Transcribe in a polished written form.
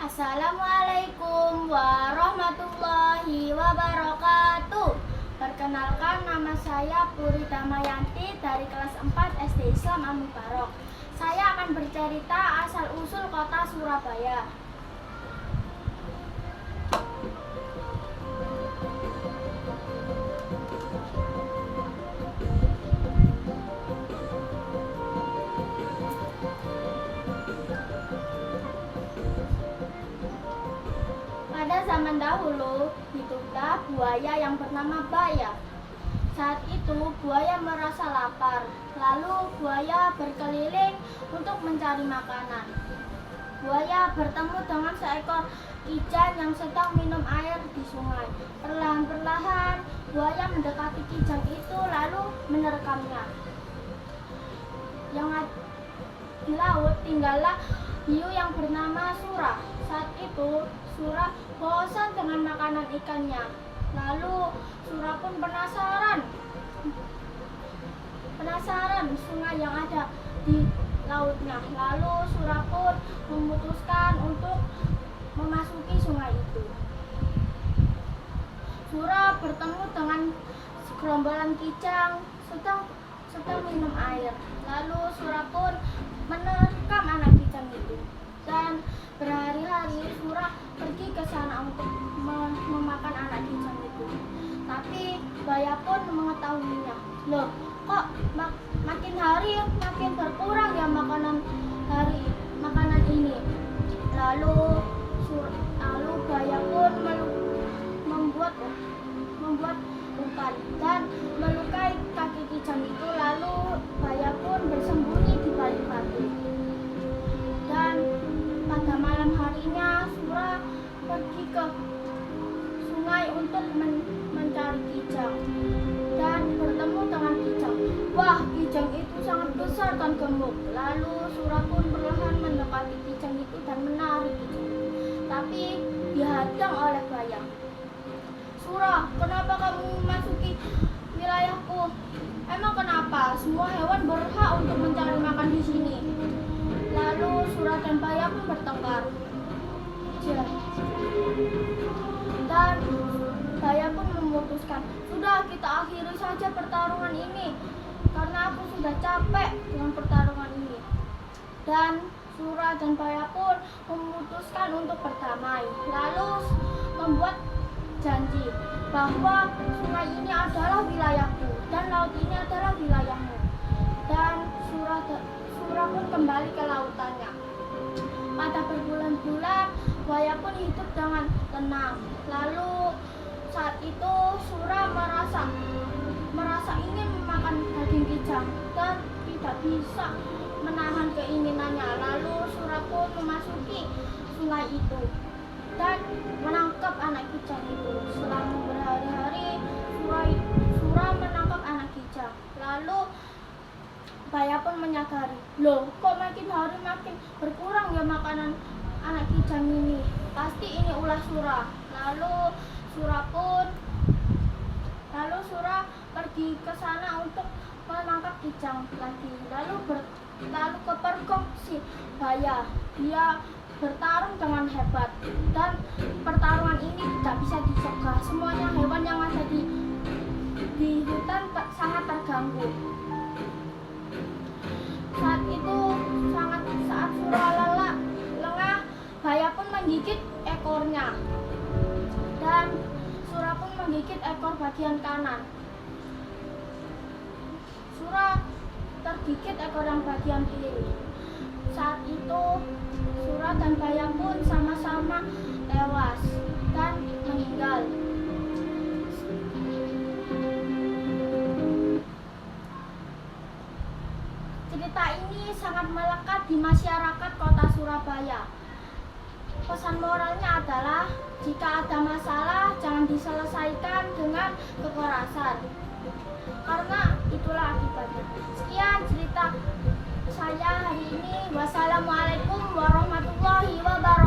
Assalamualaikum warahmatullahi wabarakatuh. Perkenalkan, nama saya Puri Damayanti dari kelas 4 SD Islam Al-Mubarok. Saya akan bercerita asal-usul kota Surabaya. Pada zaman dahulu, hiduplah buaya yang bernama Baya. Saat itu, buaya merasa lapar. Lalu, buaya berkeliling untuk mencari makanan. Buaya bertemu dengan seekor kijang yang sedang minum air di sungai. Perlahan-perlahan, buaya mendekati kijang itu lalu menerkamnya. Di laut tinggallah hiu yang bernama Sura. Saat itu, Sura bosan dengan makanan ikannya. Lalu Sura pun penasaran sungai yang ada di lautnya. Lalu Sura pun memutuskan untuk memasuki sungai itu. Sura bertemu dengan segerombolan kijang sedang minum air. Lalu Sura pun menerkam anak kijang itu. Dan berhari-hari Sura pergi ke sana untuk memakan anak kijang itu. Tapi Baya pun mengetahuinya. Loh, kok makin hari makin berkurang ya makanan ini. Lalu Baya pun membuat umpan dan melukai kaki kijang itu. Lalu Baya pun bersembunyi di balik batu. Dan pada malam harinya Sura pergi ke sungai untuk mencari kijang dan bertemu dengan kijang. Wah, kijang itu sangat besar dan gemuk. Lalu Sura pun perlahan mendekati kijang itu dan menarik kijang. Tapi dihadang oleh Baya. Sura, kenapa kamu memasuki wilayahku? Emang kenapa? Semua hewan berhak untuk mencari makan di sini. Lalu Sura dan Baya pun bertengkar. Dan Baya pun memutuskan, sudah kita akhiri saja pertarungan ini karena aku sudah capek dengan pertarungan ini. Dan Sura dan Baya pun memutuskan untuk berdamai. Lalu membuat janji bahwa sungai ini adalah wilayahku dan laut ini adalah wilayahmu. Dan Sura pun kembali ke lautannya. Pada berbulan-bulan, Baya pun hidup dengan tenang. Lalu saat itu Sura merasa ingin memakan daging kijang dan tidak bisa menahan keinginannya. Lalu Sura pun memasuki sungai itu dan menangkap anak kijang itu. Selama berhari-hari Sura menangkap anak kijang. Lalu Baya pun menyadari, loh kok makin hari makin berkurang ya makanan anak kijang ini. Pasti ini ulah Sura. Lalu Sura pergi ke sana untuk menangkap kijang lagi. Lalu kepergok si Baya. Dia bertarung dengan hebat dan pertarungan ini tidak bisa dicegah. Semuanya hewan yang ada di hutan sangat terganggu. Saat Sura lengah, Baya pun menggigit ekornya dan Sura pun menggigit ekor bagian kanan. Sura tergigit ekor yang bagian kiri. Saat itu Sura dan Baya pun sama-sama tewas dan meninggal. Cerita ini sangat melekat di masyarakat kota Surabaya. Pesan moralnya adalah, jika ada masalah jangan diselesaikan dengan kekerasan, karena itulah akibatnya. Sekian cerita saya hari ini. Wassalamualaikum warahmatullahi wabarakatuh.